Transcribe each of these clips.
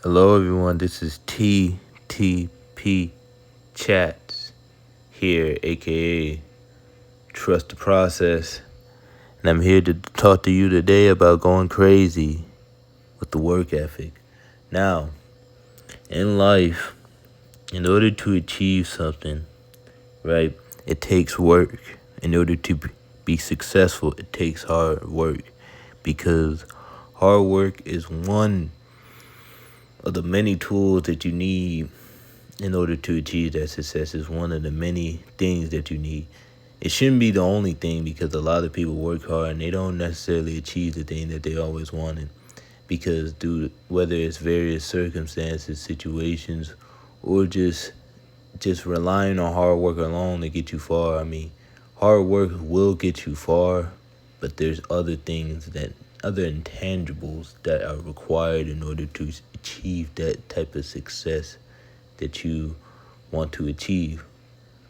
Hello, everyone. This is TTP Chats here, aka Trust the Process. And I'm here to talk to you today about going crazy with the work ethic. Now, in life, in order to achieve something, right, it takes work. In order to be successful, it takes hard work because hard work is one of the many tools that you need in order to achieve that success. Is one of the many things that you need. It shouldn't be the only thing because a lot of people work hard and they don't necessarily achieve the thing that they always wanted because whether it's various circumstances, situations, or just relying on hard work alone to get you far. I mean, hard work will get you far, but there's other intangibles that are required in order to achieve that type of success that you want to achieve.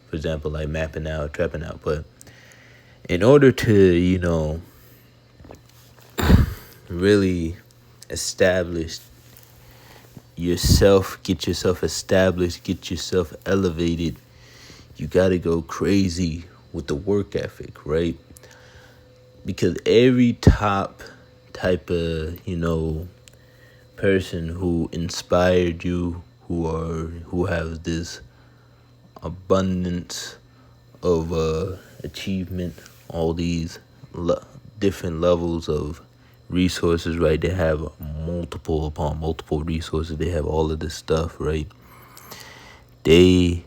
For example, like mapping out, trapping out. But in order to, really establish yourself, get yourself established, get yourself elevated, you got to go crazy with the work ethic, right? Because every top type of, person who inspired you, who has this abundance of achievement, all these different levels of resources, right? They have multiple upon multiple resources. They have all of this stuff, right? They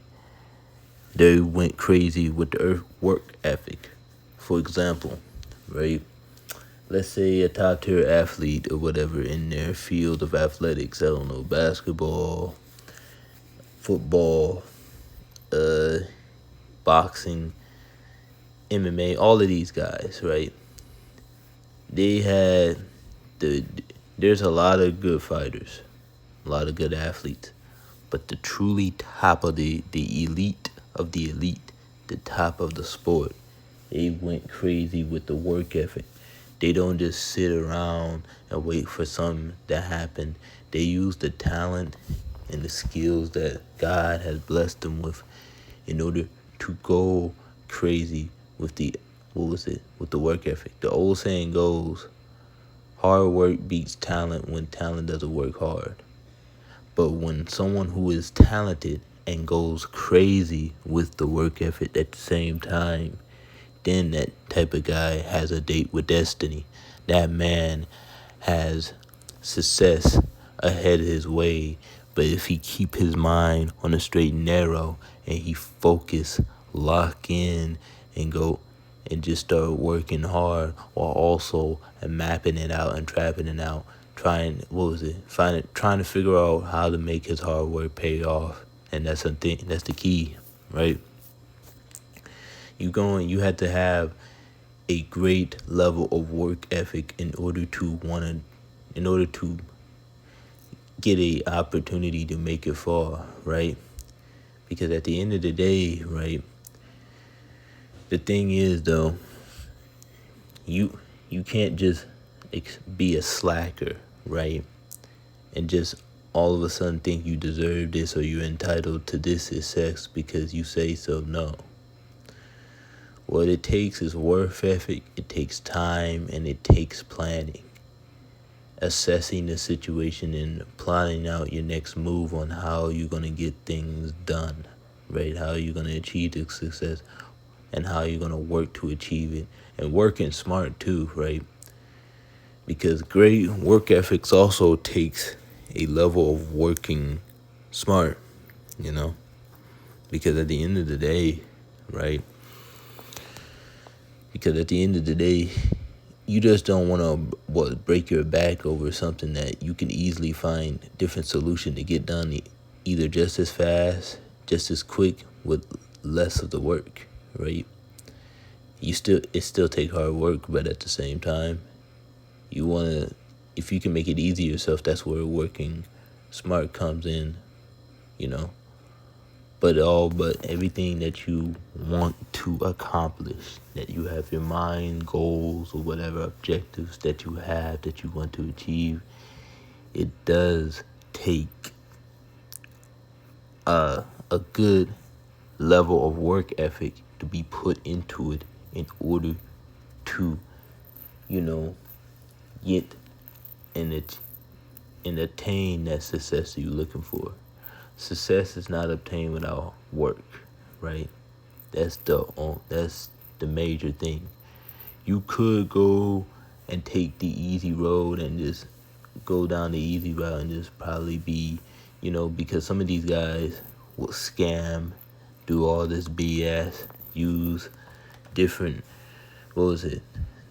went crazy with the work ethic. For example, right? Let's say a top tier athlete or whatever in their field of athletics. I don't know, basketball, football, boxing, MMA, all of these guys, right? They had there's a lot of good fighters, a lot of good athletes, but the truly top of the elite of the elite, the top of the sport, they went crazy with the work ethic. They don't just sit around and wait for something to happen. They use the talent and the skills that God has blessed them with in order to go crazy with with the work ethic. The old saying goes, hard work beats talent when talent doesn't work hard. But when someone who is talented and goes crazy with the work ethic at the same time, then that type of guy has a date with destiny. That man has success ahead of his way. But if he keep his mind on the straight and narrow and he focus, lock in, and go and just start working hard while also mapping it out and trapping it out, trying to figure out how to make his hard work pay off. And that's the key, right? You had to have a great level of work ethic in order to get a opportunity to make it far, right? Because at the end of the day, right, the thing is though, you can't just be a slacker, right? And just all of a sudden think you deserve this or you're entitled to this success because you say so. No. What it takes is work ethic, it takes time, and it takes planning. Assessing the situation and planning out your next move on how you're going to get things done, right? How you're going to achieve the success and how you're going to work to achieve it. And working smart too, right? Because great work ethics also takes a level of working smart, because at the end of the day, right? Because at the end of the day, you just don't want to break your back over something that you can easily find different solution to get done either just as fast, just as quick with less of the work, right? It still take hard work, but at the same time, if you can make it easy yourself, that's where working smart comes in, you know. But everything that you want to accomplish, that you have your mind, goals, or whatever objectives that you have that you want to achieve, it does take a good level of work ethic to be put into it in order to, you know, get and attain that success that you're looking for. Success is not obtained without work, right? That's the major thing. You could go and take the easy road and just go down the easy route and just probably be, because some of these guys will scam, do all this BS, use different, what was it?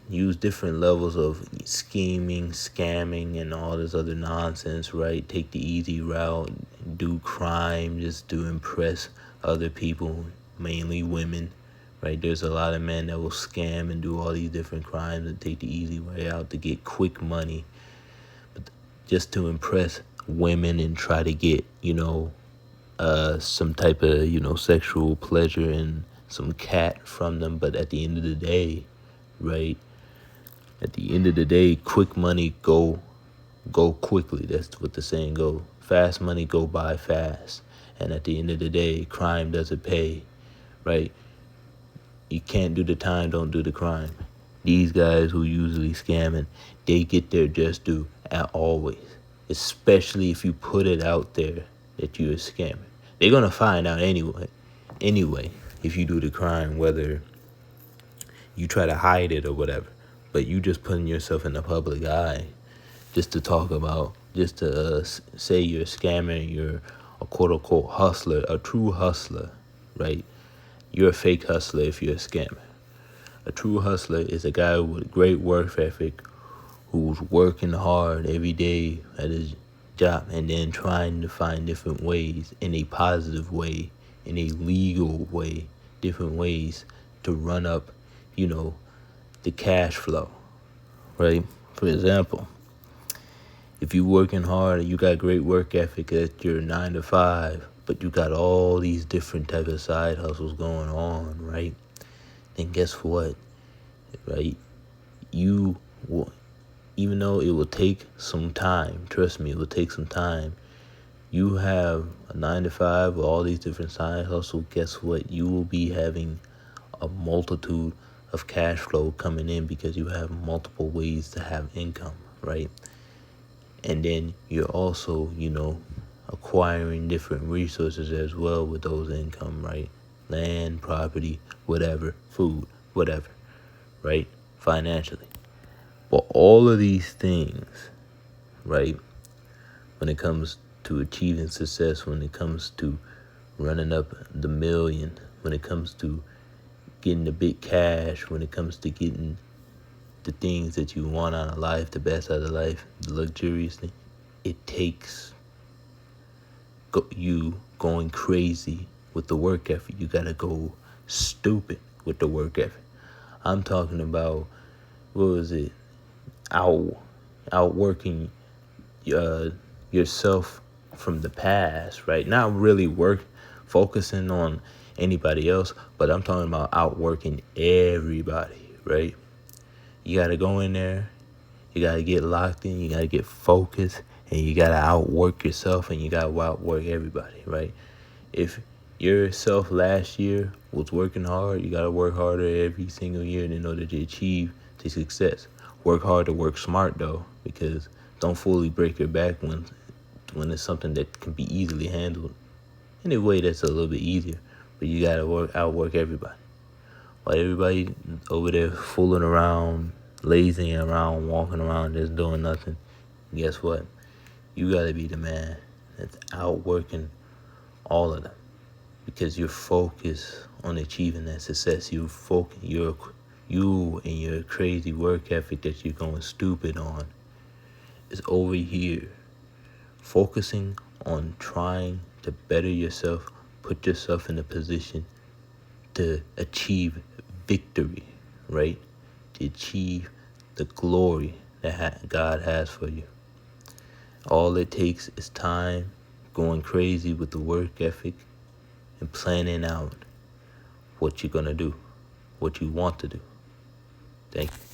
Use different levels of scheming, scamming, and all this other nonsense, right? Take the easy route, do crime just to impress other people, mainly women, right? There's a lot of men that will scam and do all these different crimes and take the easy way out to get quick money, but just to impress women and try to get, some type of, sexual pleasure and some cat from them. But at the end of the day, right? At the end of the day, quick money go quickly. That's what the saying go. Fast money go by fast. And at the end of the day, crime doesn't pay, right? You can't do the time, don't do the crime. These guys who usually scamming, they get their just due at always. Especially if you put it out there that you're a scammer. They're gonna find out anyway. Anyway, if you do the crime, whether you try to hide it or whatever. But you just putting yourself in the public eye just to talk about, just to say you're a scammer and you're a quote-unquote hustler, a true hustler, right? You're a fake hustler if you're a scammer. A true hustler is a guy with great work ethic who's working hard every day at his job and then trying to find different ways, in a positive way, in a legal way, different ways to run up, the cash flow, right? For example, if you're working hard and you got great work ethic at your 9 to 5, but you got all these different types of side hustles going on, right? Then guess what, right? You will, even though it will take some time, trust me, it will take some time. You have a 9 to 5 with all these different side hustles. Guess what? You will be having a multitude of cash flow coming in because you have multiple ways to have income, right? And then you're also, acquiring different resources as well with those income, right? Land, property, whatever, food, whatever, right? Financially. But all of these things, right, when it comes to achieving success, when it comes to running up the million, when it comes to getting the big cash, when it comes to getting the things that you want out of life, the best out of life, the luxurious thing, it takes you going crazy with the work effort. You gotta go stupid with the work effort. I'm talking about, what was it, outworking yourself from the past, right? Not really focusing on anybody else, but I'm talking about outworking everybody, right? You got to go in there, you got to get locked in, you got to get focused, and you got to outwork yourself, and you got to outwork everybody, right? If yourself last year was working hard, you got to work harder every single year in order to achieve the success. Work hard to work smart, though, because don't fully break your back when it's something that can be easily handled in a way that's a little bit easier. But you got to outwork everybody. While everybody over there fooling around, lazying around, walking around, just doing nothing, guess what? You got to be the man that's outworking all of them, because you're focused on achieving that success. You and your crazy work ethic that you're going stupid on is over here, focusing on trying to better yourself, put yourself in a position to achieve victory, right? To achieve the glory that God has for you. All it takes is time, going crazy with the work ethic, and planning out what you're going to do, what you want to do. Thank you.